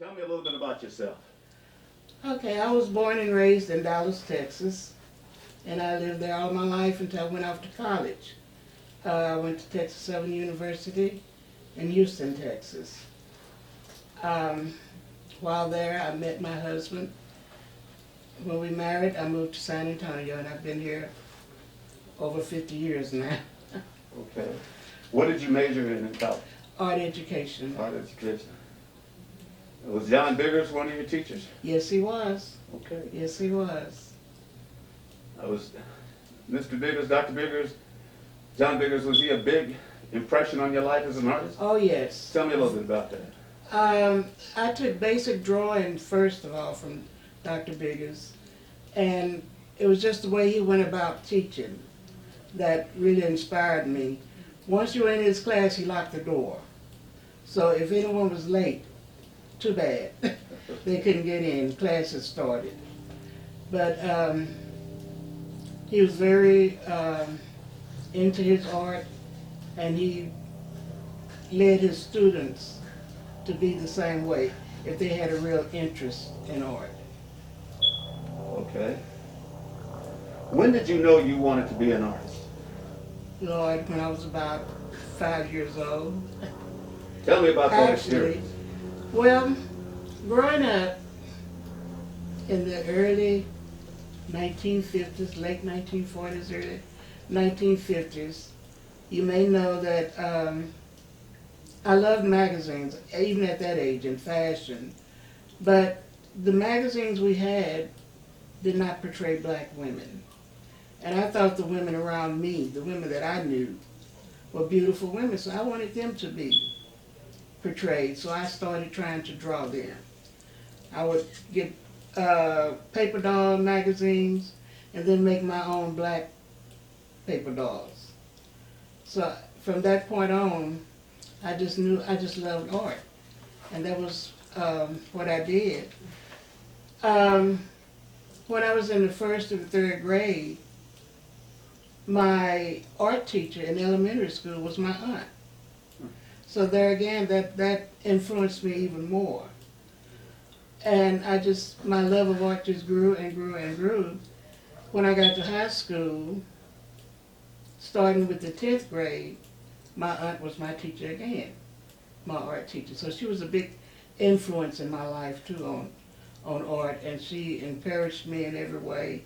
Tell me a little bit about yourself. Okay, I was born and raised in Dallas, Texas, and I lived there all my life until I went off to college. I went to Texas Southern University in Houston, Texas. Um, while there, I met my husband. When we married, I moved to San Antonio, and I've been here over 50 years now. Okay. What did you major in college? Art education. Art education. Was John Biggers one of your teachers? Yes, he was. Okay. Yes, he was. I was Mr. Biggers, Dr. Biggers, John Biggers, was he a big impression on your life as an artist? Oh, yes. Tell me a little bit about that. I took basic drawing first of all from Dr. Biggers, and it was just the way he went about teaching that really inspired me. Once you were in his class, he locked the door. So if anyone was late, too bad. They couldn't get in, classes started. But he was very into his art, and he led his students to be the same way if they had a real interest in art. Okay. When did you know you wanted to be an artist? Lord, when I was about 5 years old. Tell me about that Actually, experience. well, growing up in the early 1950s, late 1940s, early 1950s, you may know that I loved magazines, even at that age, in fashion. But the magazines we had did not portray black women. And I thought the women around me, the women that I knew, were beautiful women, so I wanted them to be portrayed. So I started trying to draw them. I would get paper doll magazines and then make my own black paper dolls. So from that point on, I just loved art. And that was what I did. When I was in the first or the third grade, my art teacher in elementary school was my aunt. So there again, that influenced me even more. And my love of art just grew and grew and grew. When I got to high school, starting with the 10th grade, my aunt was my teacher again, my art teacher. So she was a big influence in my life too on art, and she encouraged me in every way.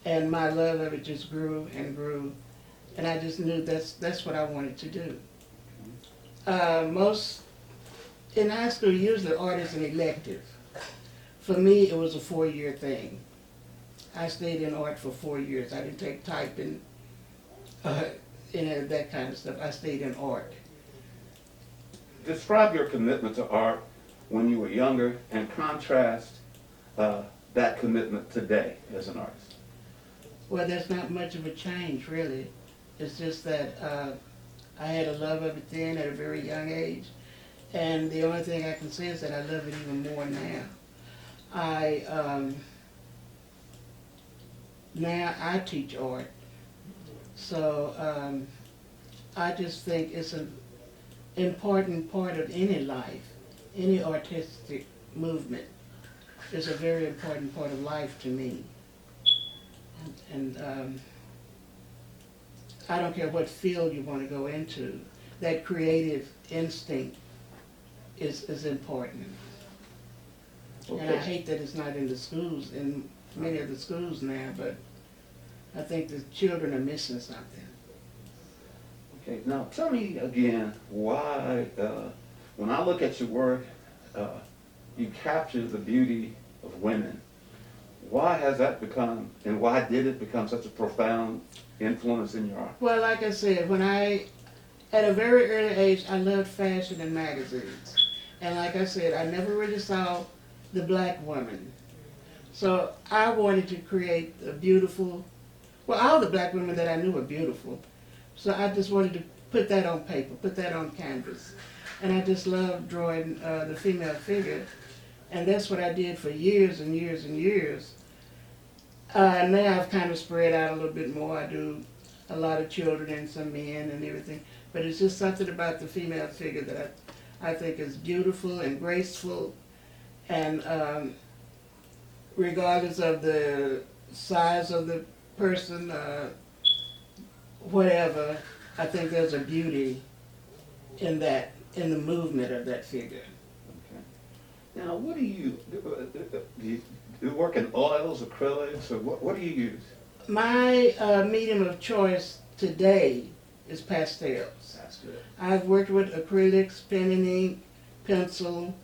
And my love of it just grew and grew, and I just knew that's what I wanted to do. In high school, usually art is an elective. For me, it was a 4-year thing. I stayed in art for 4 years. I didn't take typing, that kind of stuff. I stayed in art. Describe your commitment to art when you were younger and contrast that commitment today as an artist. Well, there's not much of a change, really. It's just that I had a love of it then at a very young age, and the only thing I can say is that I love it even more now. Now I teach art, so I just think it's an important part of any life. Any artistic movement is a very important part of life to me. And I don't care what field you want to go into, that creative instinct is important. Okay. And I hate that it's not in the schools, in many of the schools now, but I think the children are missing something. Okay, now tell me again why, when I look at your work, you capture the beauty of women. Why has that become, and why did it become such a profound influence in your art? Well, like I said, at a very early age, I loved fashion and magazines. And like I said, I never really saw the black woman. So I wanted to create a beautiful, well, all the black women that I knew were beautiful. So I just wanted to put that on paper, put that on canvas. And I just loved drawing the female figure. And that's what I did for years and years and years. Now I've kind of spread out a little bit more. I do a lot of children and some men and everything. But it's just something about the female figure that I think is beautiful and graceful And regardless of the size of the person, whatever, I think there's a beauty in that, in the movement of that figure. Okay. Now, what do you work in oils, acrylics, or what do you use? My medium of choice today is pastels. That's good. I've worked with acrylics, pen and ink, pencil,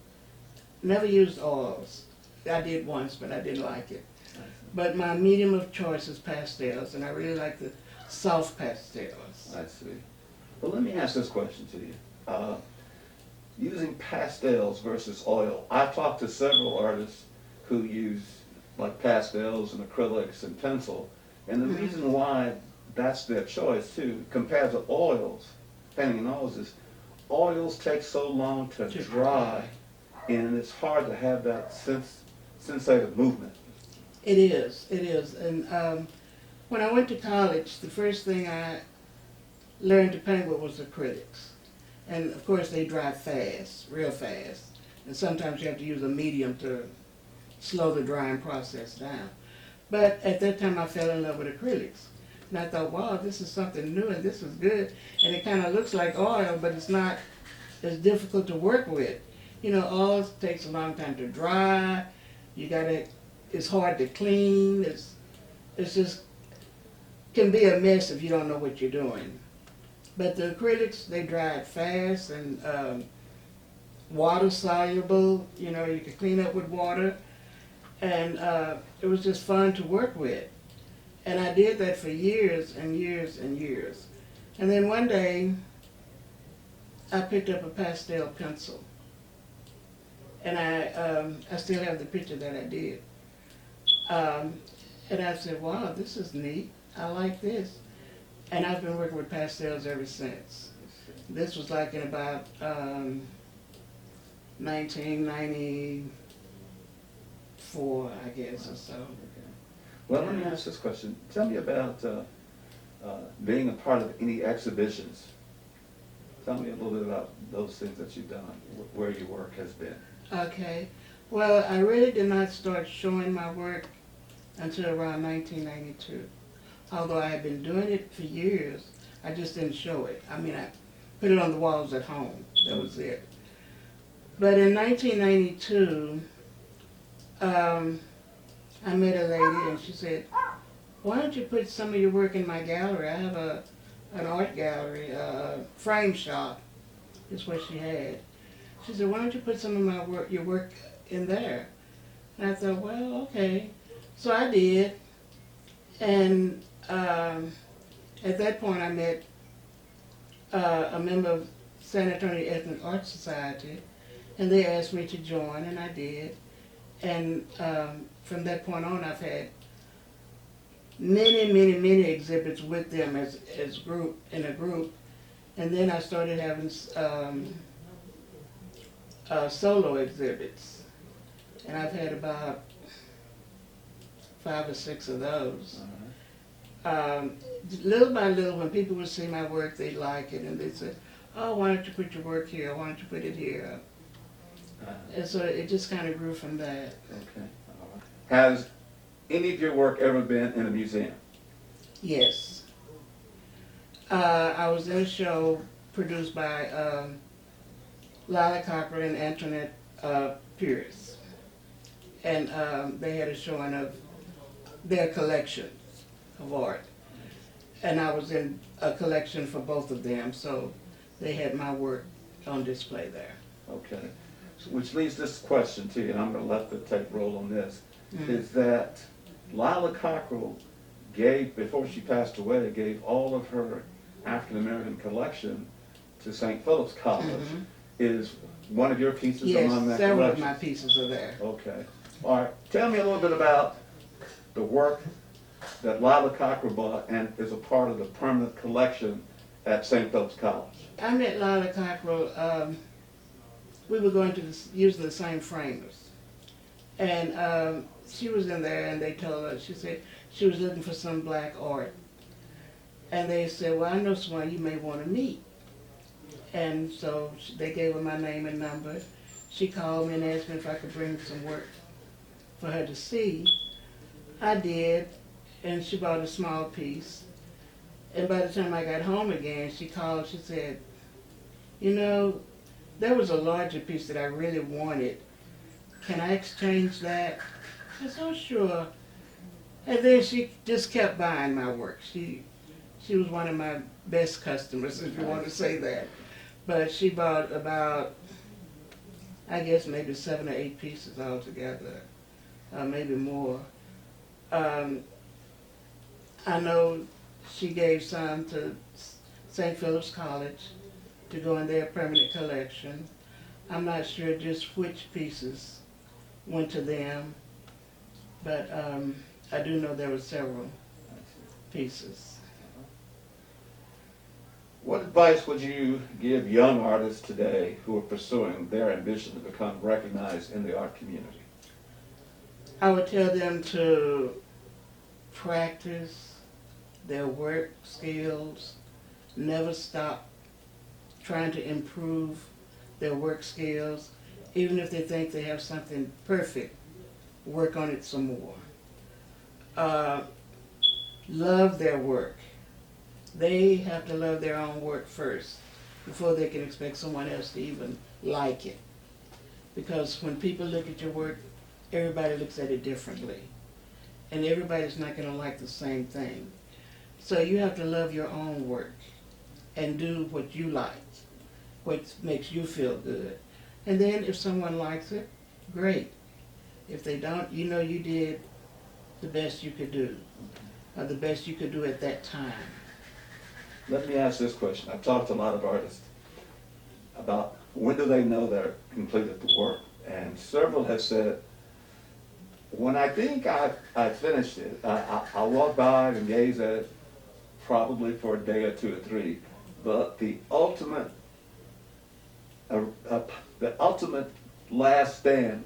never used oils. I did once, but I didn't like it. But my medium of choice is pastels, and I really like the soft pastels. I see. Well, let me ask this question to you. Using pastels versus oil, I've talked to several artists who use like pastels and acrylics and pencil, and the reason why that's their choice too, compared to oils, painting in oils, is oils take so long to dry, and it's hard to have that sensitive movement. It is. And when I went to college, the first thing I learned to paint with was acrylics. And of course they dry fast, real fast. And sometimes you have to use a medium to slow the drying process down. But at that time I fell in love with acrylics. And I thought, wow, this is something new and this is good. And it kind of looks like oil, but it's not as difficult to work with. You know, oil takes a long time to dry. It's hard to clean. It's just, can be a mess if you don't know what you're doing. But the acrylics, they dry fast and water soluble. You know, you can clean up with water. And it was just fun to work with. And I did that for years and years and years. And then one day, I picked up a pastel pencil. And I still have the picture that I did. And I said, wow, this is neat. I like this. And I've been working with pastels ever since. This was like in about 1994, I guess, or so. Okay. Well, let me ask this question. Tell me about being a part of any exhibitions. Tell me a little bit about those things that you've done, where your work has been. Okay. Well, I really did not start showing my work until around 1992. Although I had been doing it for years, I just didn't show it. I mean, I put it on the walls at home. That was it. But in 1992, I met a lady and she said, why don't you put some of your work in my gallery? I have an art gallery, frame shop is what she had. She said, why don't you put some of your work in there? And I thought, well, okay. So I did. And at that point I met a member of San Antonio Ethnic Art Society, and they asked me to join, and I did. And from that point on, I've had many exhibits with them in a group. And then I started having solo exhibits. And I've had about 5 or 6 of those. Little by little, when people would see my work, they'd like it, and they'd say, oh, why don't you put your work here? Why don't you put it here? And so it just kind of grew from that. Okay. All right. Has any of your work ever been in a museum? Yes. I was in a show produced by Lila Cockrell and Antoinette Pierce. And they had a showing of their collections of art. And I was in a collection for both of them, so they had my work on display there. Okay. So, which leads this question to you, and I'm going to let the tape roll on this, is that Lila Cockrell gave, before she passed away, gave all of her African-American collection to St. Philip's College. Is one of your pieces among that several collection? of my pieces are there. Okay. All right. Tell me a little bit about the work that Lila Cockrell bought and is a part of the permanent collection at St. Philip's College. I met Lila Cockrell. We were going to using the same framers. And she was in there and they told her, she said she was looking for some black art. And they said, well, I know someone you may want to meet. And so they gave her my name and number. she called me and asked me if I could bring some work for her to see. I did, and she bought a small piece. And by the time I got home again, she called, she said, you know, there was a larger piece that I really wanted. Can I exchange that? I said, oh, sure. And then she just kept buying my work. She was one of my best customers, if you want to say that. But she bought about, I guess, maybe 7 or 8 pieces altogether, maybe more. I know she gave some to St. Philip's College to go in their permanent collection. I'm not sure just which pieces went to them, but I do know there were several pieces. What advice would you give young artists today who are pursuing their ambition to become recognized in the art community? I would tell them to practice their work skills, never stop trying to improve their work skills. Even if they think they have something perfect, work on it some more. Love their work. They have to love their own work first before they can expect someone else to even like it. Because when people look at your work, everybody looks at it differently. And everybody's not going to like the same thing. So you have to love your own work and do what you like, what makes you feel good. And then if someone likes it, great. If they don't, you know you did the best you could do, or the best you could do at that time. Let me ask this question. I've talked to a lot of artists about when do they know they're completed the work. And several have said, when I think I finished it, I'll walk by and gaze at it probably for a day or 2 or 3. But the ultimate last stand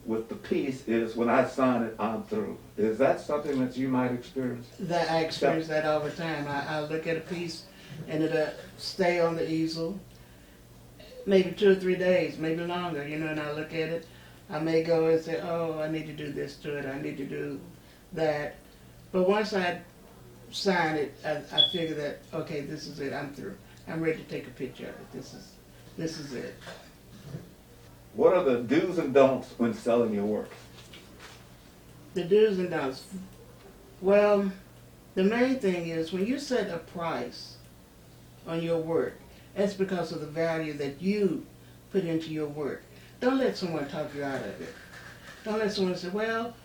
with the piece is when I sign it, I'm through. Is that something that you might experience? That I experience that all the time. I look at a piece and it'll stay on the easel maybe 2 or 3 days, maybe longer, you know, and I look at it. I may go and say, oh, I need to do this to it, I need to do that. But once I sign it, I figure that, okay, this is it, I'm through. I'm ready to take a picture of it. This is it. What are the do's and don'ts when selling your work? The do's and don'ts. Well, the main thing is when you set a price on your work, that's because of the value that you put into your work. Don't let someone talk you out of it. Don't let someone say, well,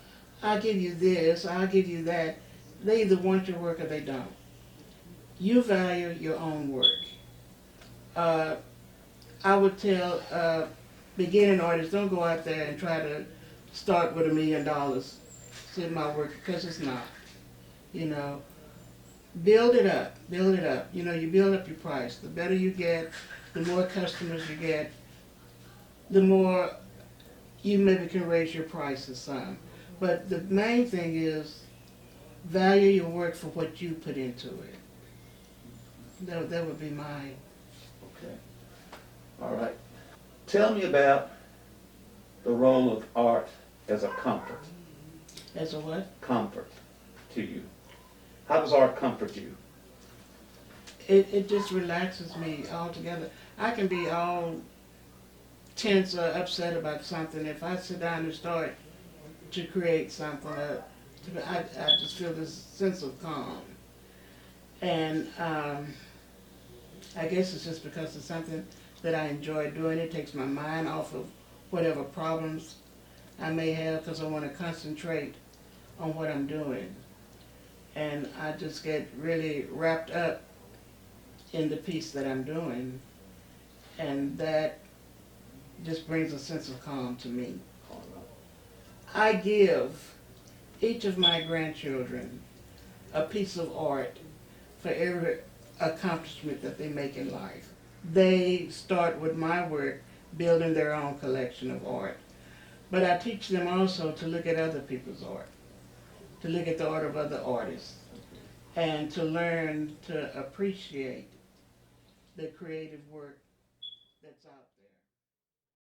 I'll give you this, I'll give you that. They either want your work or they don't. You value your own work. I would tell beginning artists, don't go out there and try to start with $1 million in my work, because it's not. You know, build it up, build it up. You know, you build up your price. The better you get, the more customers you get, the more you maybe can raise your prices some. But the main thing is value your work for what you put into it. That would be mine. Okay. All right. Tell me about the role of art as a comfort. As a what? Comfort to you. How does art comfort you? It just relaxes me altogether. I can be all tense or upset about something. If I sit down and start to create something, I just feel this sense of calm. And I guess it's just because it's something that I enjoy doing. It takes my mind off of whatever problems I may have, because I want to concentrate on what I'm doing. And I just get really wrapped up in the piece that I'm doing. And that just brings a sense of calm to me. I give each of my grandchildren a piece of art for every accomplishment that they make in life. They start with my work, building their own collection of art. But I teach them also to look at other people's art, to look at the art of other artists, and to learn to appreciate the creative work